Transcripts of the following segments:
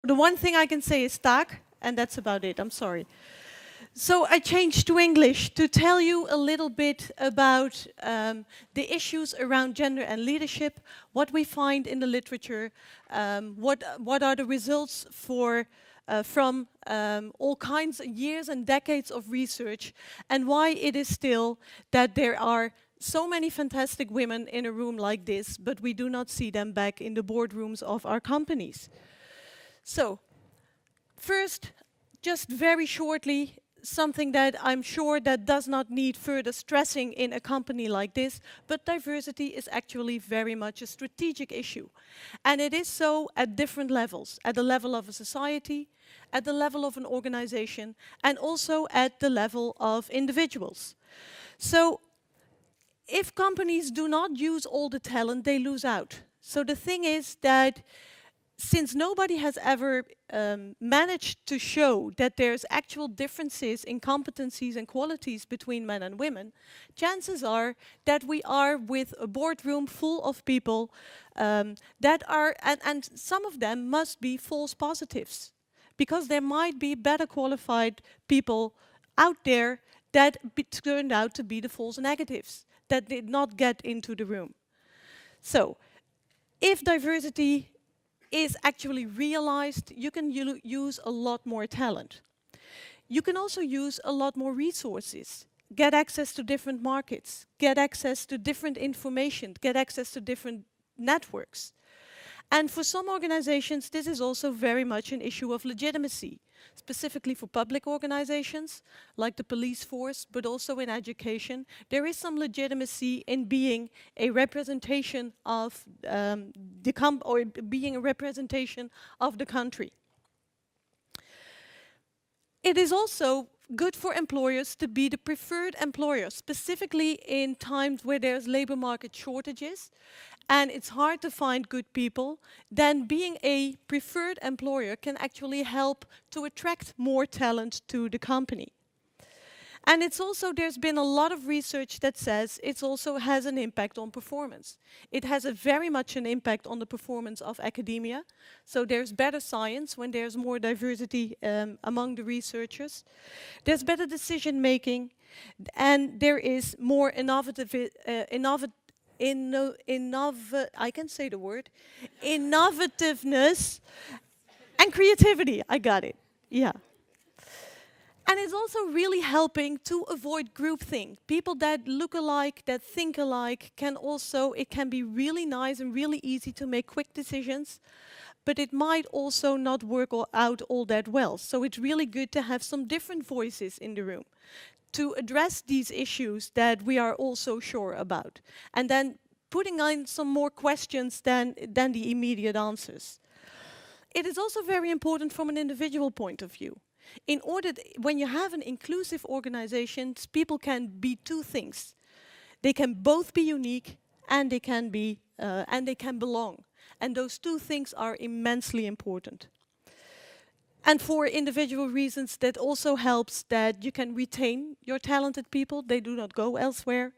the one thing I can say is taak, and that's about it. I'm sorry. So I changed to English to tell you a little bit about the issues around gender and leadership, what we find in the literature, what are the results from all kinds of years and decades of research, and why it is still that there are so many fantastic women in a room like this, but we do not see them back in the boardrooms of our companies. So, first, just very shortly, something that I'm sure that does not need further stressing in a company like this, but diversity is actually very much a strategic issue. And it is so at different levels, at the level of a society, at the level of an organization, and also at the level of individuals. So, if companies do not use all the talent, they lose out. So the thing is that since nobody has ever managed to show that there's actual differences in competencies and qualities between men and women, chances are that we are with a boardroom full of people that are, and some of them must be false positives, because there might be better qualified people out there that turned out to be the false negatives, that did not get into the room. So, if diversity is actually realized, you can use a lot more talent. You can also use a lot more resources, get access to different markets, get access to different information, get access to different networks. And for some organizations, this is also very much an issue of legitimacy, specifically for public organizations, like the police force, but also in education. There is some legitimacy in being a representation of being a representation of the country. It is also good for employers to be the preferred employer, specifically in times where there's labor market shortages and it's hard to find good people. Then being a preferred employer can actually help to attract more talent to the company. And it's also, there's been a lot of research that says it also has an impact on performance. It has a very much an impact on the performance of academia. So there's better science when there's more diversity among the researchers. There's better decision making, and there is more I can say the word, innovativeness and creativity. I got it, yeah. And it's also really helping to avoid groupthink. People that look alike, that think alike, it can be really nice and really easy to make quick decisions, but it might also not work out all that well. So it's really good to have some different voices in the room to address these issues that we are all so sure about. And then putting in some more questions than the immediate answers. It is also very important from an individual point of view. In order, when you have an inclusive organization, people can be two things. They can both be unique and they can belong. And those two things are immensely important. And for individual reasons, that also helps that you can retain your talented people. They do not go elsewhere.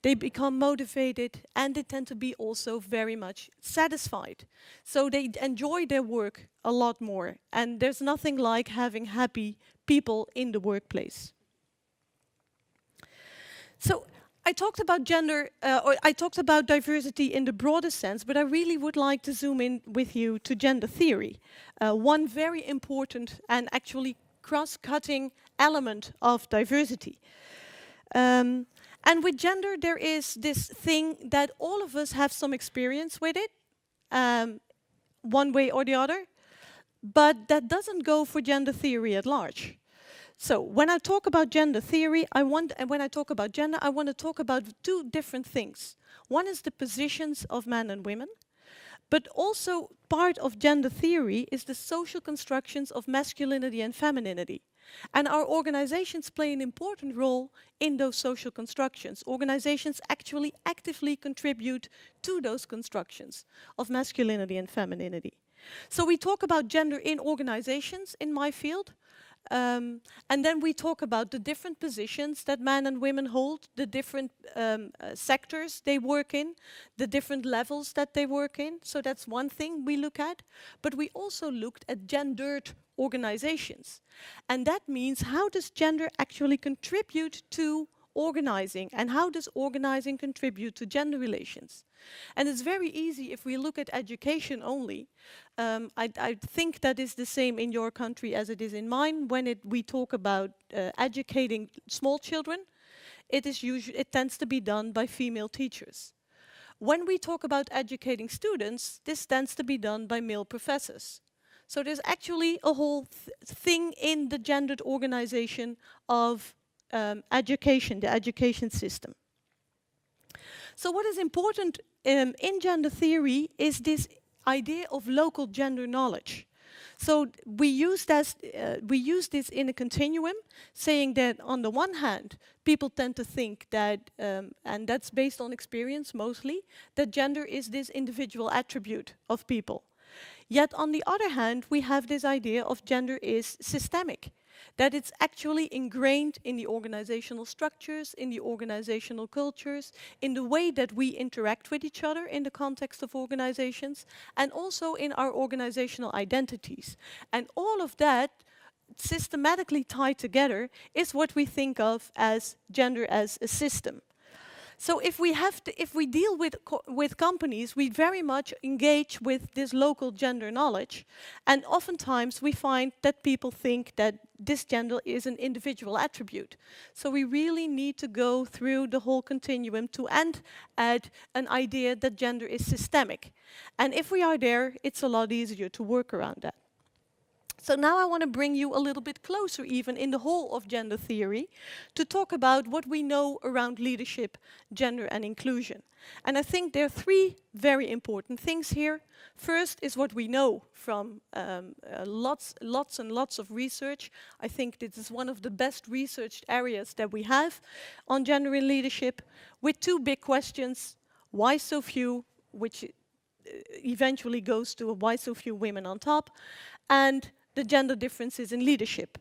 They become motivated and they tend to be also very much satisfied. So they enjoy their work a lot more. And there's nothing like having happy people in the workplace. So I talked about gender, I talked about diversity in the broader sense, but I really would like to zoom in with you to gender theory. One very important and actually cross-cutting element of diversity. And with gender, there is this thing that all of us have some experience with it, one way or the other, but that doesn't go for gender theory at large. So when I talk about gender theory, I want to talk about two different things. One is the positions of men and women, but also part of gender theory is the social constructions of masculinity and femininity. And our organizations play an important role in those social constructions. Organizations actually actively contribute to those constructions of masculinity and femininity. So we talk about gender in organizations in my field, And then we talk about the different positions that men and women hold, the different sectors they work in, the different levels that they work in. So that's one thing we look at. But we also looked at gendered organizations. And that means, how does gender actually contribute to organizing, and how does organizing contribute to gender relations? And it's very easy if we look at education only. I think that is the same in your country as it is in mine. When we talk about educating small children, it tends to be done by female teachers. When we talk about educating students, this tends to be done by male professors. So there's actually a whole thing in the gendered organization of education, the education system. So what is important in gender theory is this idea of local gender knowledge. So we use this in a continuum, saying that on the one hand, people tend to think that, and that's based on experience mostly, that gender is this individual attribute of people. Yet on the other hand, we have this idea of gender is systemic, that it's actually ingrained in the organizational structures, in the organizational cultures, in the way that we interact with each other in the context of organizations, and also in our organizational identities. And all of that, systematically tied together, is what we think of as gender as a system. So if we deal with companies, we very much engage with this local gender knowledge, and oftentimes we find that people think that this gender is an individual attribute. So we really need to go through the whole continuum to end at an idea that gender is systemic. And if we are there, it's a lot easier to work around that. So now I want to bring you a little bit closer, even in the whole of gender theory, to talk about what we know around leadership, gender and inclusion. And I think there are three very important things here. First is what we know from lots and lots of research. I think this is one of the best researched areas that we have on gender in leadership, with two big questions: why so few, which eventually goes to why so few women on top, and the gender differences in leadership.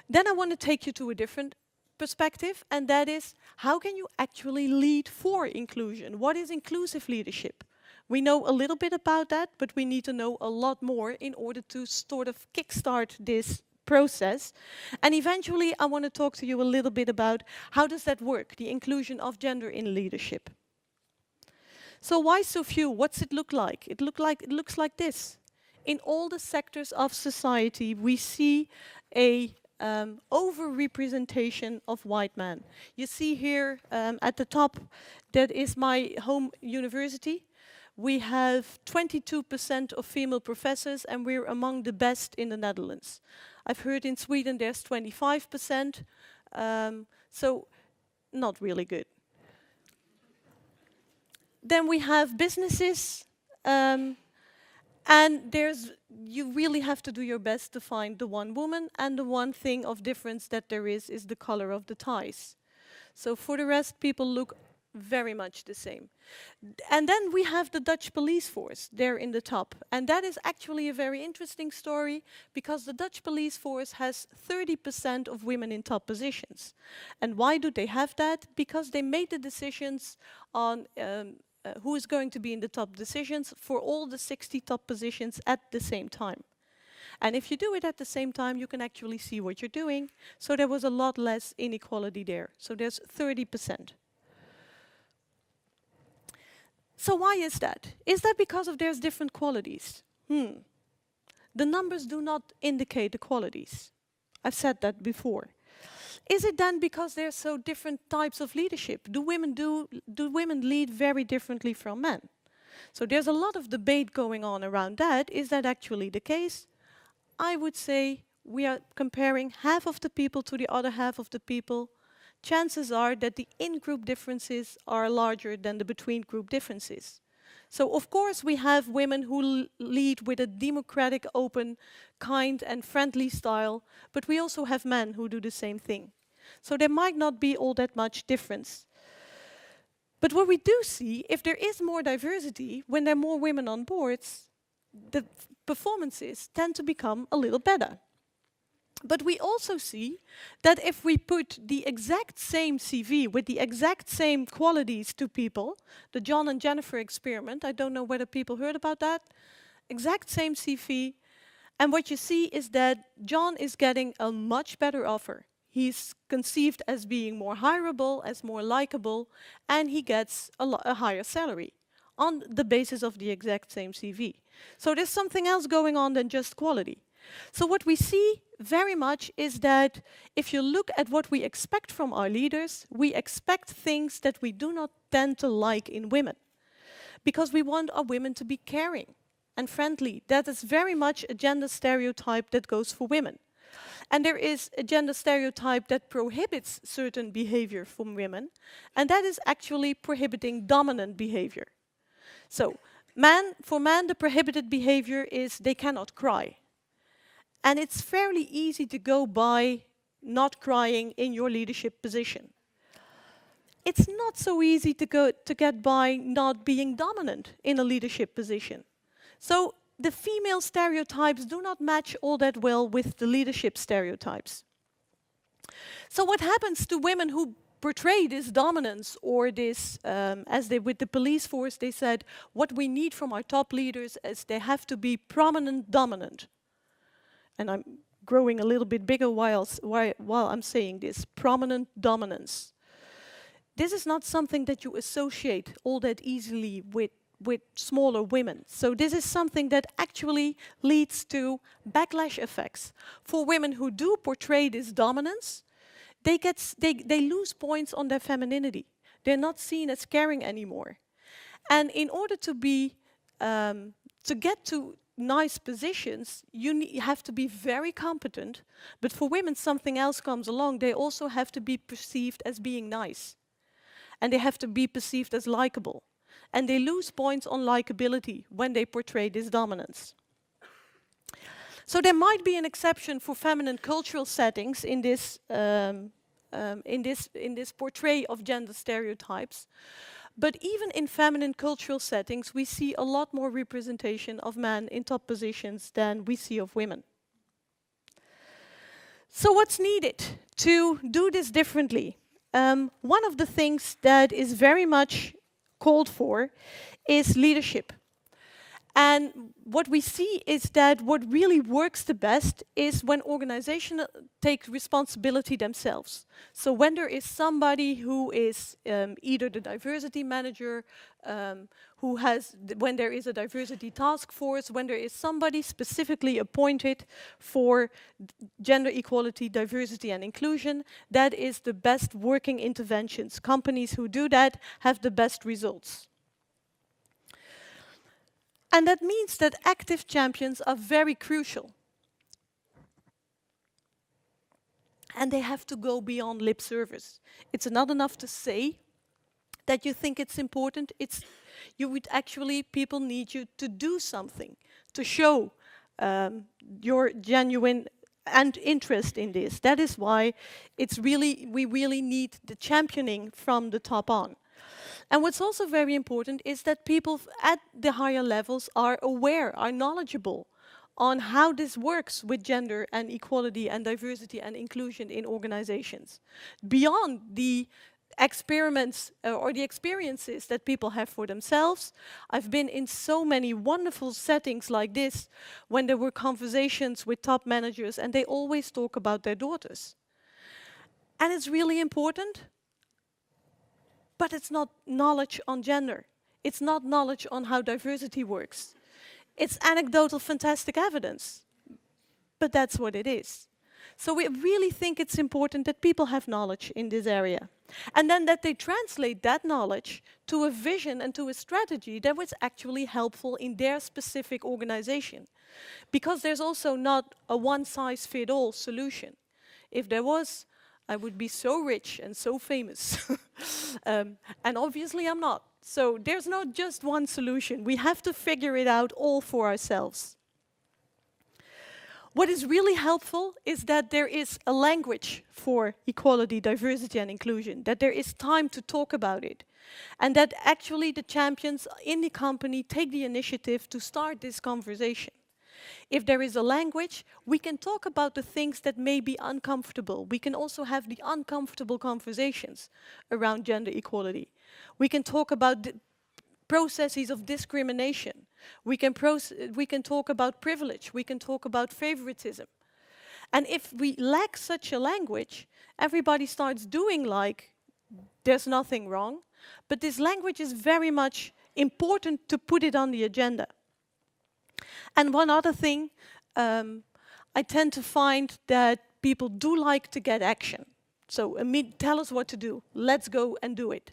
Then I want to take you to a different perspective, and that is, how can you actually lead for inclusion? What is inclusive leadership? We know a little bit about that, but we need to know a lot more in order to sort of kickstart this process. And eventually I want to talk to you a little bit about how does that work, the inclusion of gender in leadership. So why so few? What's it look like? It looks like this. In all the sectors of society, we see a over-representation of white men. You see here at the top, that is my home university. We have 22% of female professors, and we're among the best in the Netherlands. I've heard in Sweden there's 25%, so not really good. Then we have businesses. And you really have to do your best to find the one woman, and the one thing of difference that there is the color of the ties. So for the rest, people look very much the same. And then we have the Dutch police force there in the top. And that is actually a very interesting story, because the Dutch police force has 30% of women in top positions. And why do they have that? Because they made the decisions on who is going to be in the top decisions for all the 60 top positions at the same time. And if you do it at the same time, you can actually see what you're doing. So there was a lot less inequality there. So there's 30%. So why is that? Is that because of there's different qualities? The numbers do not indicate the qualities. I've said that before. Is it then because there's so different types of leadership? Do women lead very differently from men? So there's a lot of debate going on around that. Is that actually the case? I would say we are comparing half of the people to the other half of the people. Chances are that the in-group differences are larger than the between-group differences. So of course we have women who lead with a democratic, open, kind and friendly style, but we also have men who do the same thing. So there might not be all that much difference. But what we do see, if there is more diversity, when there are more women on boards, the performances tend to become a little better. But we also see that if we put the exact same CV with the exact same qualities to people, the John and Jennifer experiment, I don't know whether people heard about that, exact same CV, and what you see is that John is getting a much better offer. He's conceived as being more hireable, as more likable, and he gets a higher salary on the basis of the exact same CV. So there's something else going on than just quality. So what we see very much is that if you look at what we expect from our leaders, we expect things that we do not tend to like in women. Because we want our women to be caring and friendly. That is very much a gender stereotype that goes for women. And there is a gender stereotype that prohibits certain behavior from women, and that is actually prohibiting dominant behavior. So, for men, the prohibited behavior is they cannot cry. And it's fairly easy to go by not crying in your leadership position. It's not so easy to get by not being dominant in a leadership position. So the female stereotypes do not match all that well with the leadership stereotypes. So what happens to women who portray this dominance or this, with the police force, they said, what we need from our top leaders is they have to be prominent dominant. And I'm growing a little bit bigger while I'm saying this, prominent dominance. This is not something that you associate all that easily with smaller women. So this is something that actually leads to backlash effects. For women who do portray this dominance, they lose points on their femininity. They're not seen as caring anymore. And in order to get to nice positions, you have to be very competent, but for women something else comes along. They also have to be perceived as being nice. And they have to be perceived as likable. And they lose points on likability when they portray this dominance. So there might be an exception for feminine cultural settings in this portray of gender stereotypes. But even in feminine cultural settings, we see a lot more representation of men in top positions than we see of women. So what's needed to do this differently? One of the things that is very much called for is leadership. And what we see is that what really works the best is when organizations take responsibility themselves. So when there is somebody who is either the diversity manager, when there is a diversity task force, when there is somebody specifically appointed for gender equality, diversity and inclusion, that is the best working interventions. Companies who do that have the best results. And that means that active champions are very crucial. And they have to go beyond lip service. It's not enough to say that you think it's important. People need you to do something, to show your genuine and interest in this. That is why we really need the championing from the top on. And what's also very important is that people at the higher levels are aware, are knowledgeable on how this works with gender and equality and diversity and inclusion in organizations. Beyond the experiments or the experiences that people have for themselves. I've been in so many wonderful settings like this when there were conversations with top managers and they always talk about their daughters. And it's really important. But it's not knowledge on gender. It's not knowledge on how diversity works. It's anecdotal, fantastic evidence. But that's what it is. So we really think it's important that people have knowledge in this area. And then that they translate that knowledge to a vision and to a strategy that was actually helpful in their specific organization. Because there's also not a one-size-fits-all solution. If there was, I would be so rich and so famous. And obviously I'm not. So there's not just one solution. We have to figure it out all for ourselves. What is really helpful is that there is a language for equality, diversity and inclusion, that there is time to talk about it, and that actually the champions in the company take the initiative to start this conversation. If there is a language, we can talk about the things that may be uncomfortable. We can also have the uncomfortable conversations around gender equality. We can talk about the processes of discrimination. We can talk about privilege. We can talk about favoritism. And if we lack such a language, everybody starts doing like there's nothing wrong. But this language is very much important to put it on the agenda. And one other thing, I tend to find that people do like to get action. So tell us what to do. Let's go and do it.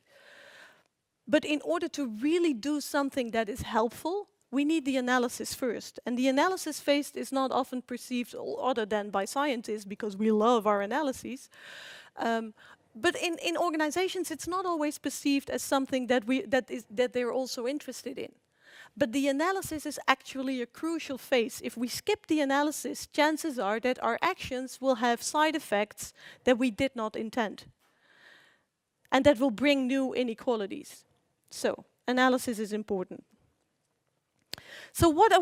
But in order to really do something that is helpful, we need the analysis first. And the analysis phase is not often perceived other than by scientists, because we love our analyses. But in organizations, it's not always perceived as something that they're also interested in. But the analysis is actually a crucial phase. If we skip the analysis, chances are that our actions will have side effects that we did not intend. And that will bring new inequalities. So, analysis is important. So what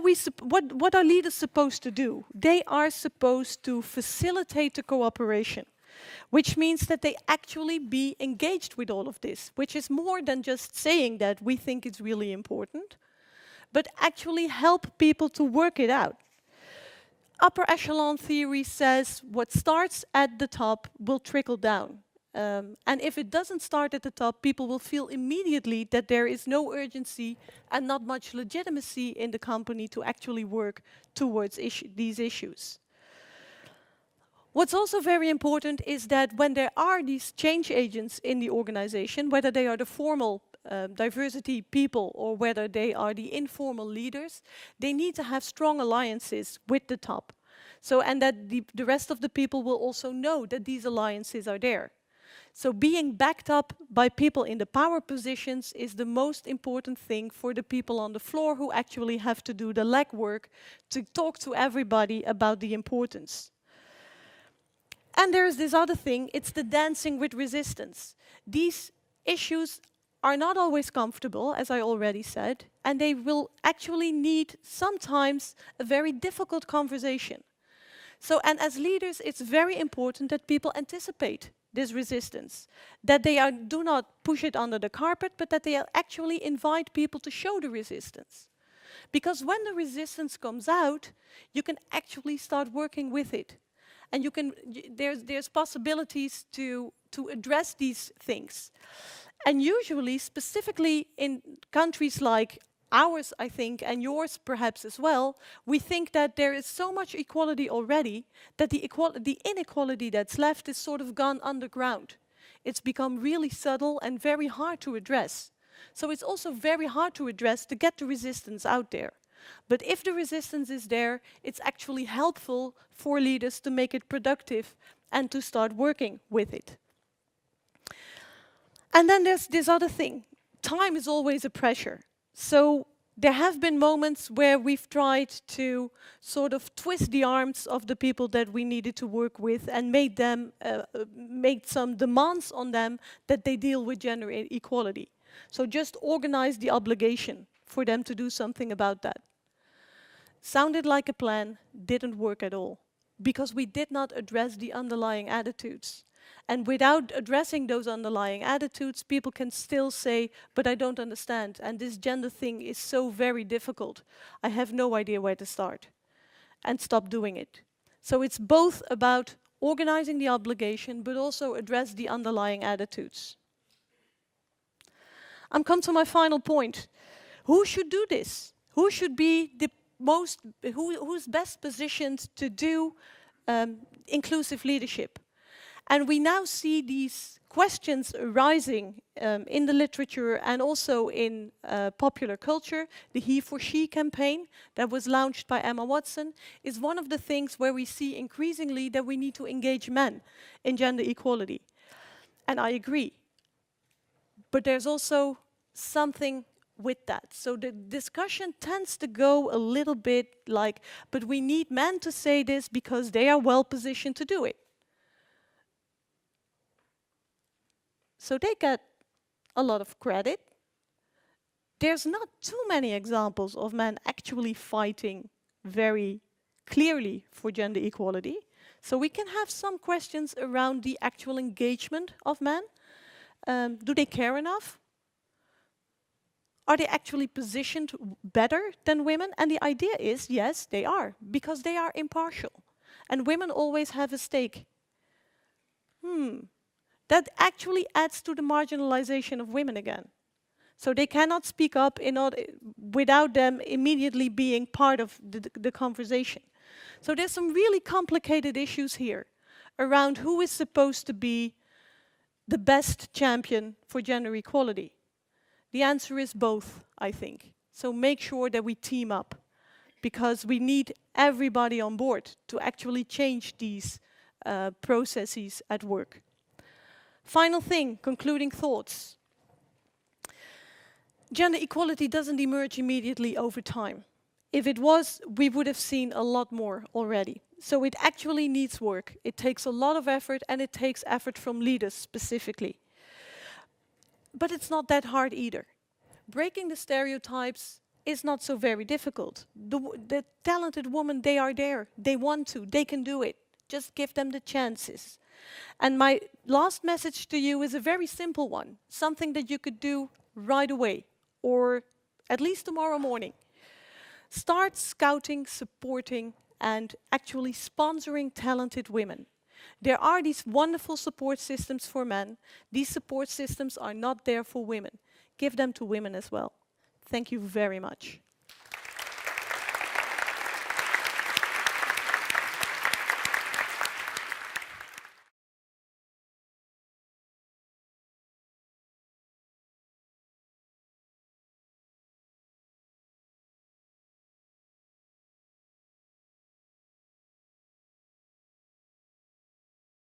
are leaders supposed to do? They are supposed to facilitate the cooperation, which means that they actually be engaged with all of this, which is more than just saying that we think it's really important, but actually help people to work it out. Upper echelon theory says what starts at the top will trickle down. And if it doesn't start at the top, people will feel immediately that there is no urgency and not much legitimacy in the company to actually work towards these issues. What's also very important is that when there are these change agents in the organization, whether they are the formal diversity people or whether they are the informal leaders, they need to have strong alliances with the top. So, and that the rest of the people will also know that these alliances are there. So being backed up by people in the power positions is the most important thing for the people on the floor who actually have to do the legwork to talk to everybody about the importance. And there is this other thing, it's the dancing with resistance. These issues are not always comfortable, as I already said, and they will actually need sometimes a very difficult conversation. So, and as leaders, it's very important that people anticipate this resistance, that they do not push it under the carpet, but that they actually invite people to show the resistance. Because when the resistance comes out, you can actually start working with it. And there's possibilities to address these things. And usually, specifically in countries like ours, I think, and yours perhaps as well, we think that there is so much equality already that the inequality that's left is sort of gone underground. It's become really subtle and very hard to address. So it's also very hard to address to get the resistance out there. But if the resistance is there, it's actually helpful for leaders to make it productive and to start working with it. And then there's this other thing. Time is always a pressure. So there have been moments where we've tried to sort of twist the arms of the people that we needed to work with and made some demands on them that they deal with gender equality. So just organize the obligation for them to do something about that. Sounded like a plan, didn't work at all, because we did not address the underlying attitudes. And without addressing those underlying attitudes, people can still say, but I don't understand, and this gender thing is so very difficult. I have no idea where to start, and stop doing it. So it's both about organizing the obligation, but also address the underlying attitudes. I'm come to my final point. Who should do this? Who should be the who's best positioned to do inclusive leadership? And we now see these questions arising in the literature and also in popular culture. The He for She campaign that was launched by Emma Watson is one of the things where we see increasingly that we need to engage men in gender equality. And I agree. But there's also something with that. So the discussion tends to go a little bit like, but we need men to say this because they are well positioned to do it. So they get a lot of credit. There's not too many examples of men actually fighting very clearly for gender equality. So we can have some questions around the actual engagement of men. Do they care enough? Are they actually positioned better than women? And the idea is, yes, they are, because they are impartial. And women always have a stake. That actually adds to the marginalization of women again. So they cannot speak up without them immediately being part of the conversation. So there's some really complicated issues here around who is supposed to be the best champion for gender equality. The answer is both, I think. So make sure that we team up, because we need everybody on board to actually change these processes at work. Final thing, concluding thoughts. Gender equality doesn't emerge immediately over time. If it was, we would have seen a lot more already. So it actually needs work. It takes a lot of effort, and it takes effort from leaders specifically. But it's not that hard either. Breaking the stereotypes is not so very difficult. The talented women, they are there. They want to. They can do it. Just give them the chances. And my last message to you is a very simple one. Something that you could do right away, or at least tomorrow morning. Start scouting, supporting, and actually sponsoring talented women. There are these wonderful support systems for men. These support systems are not there for women. Give them to women as well. Thank you very much.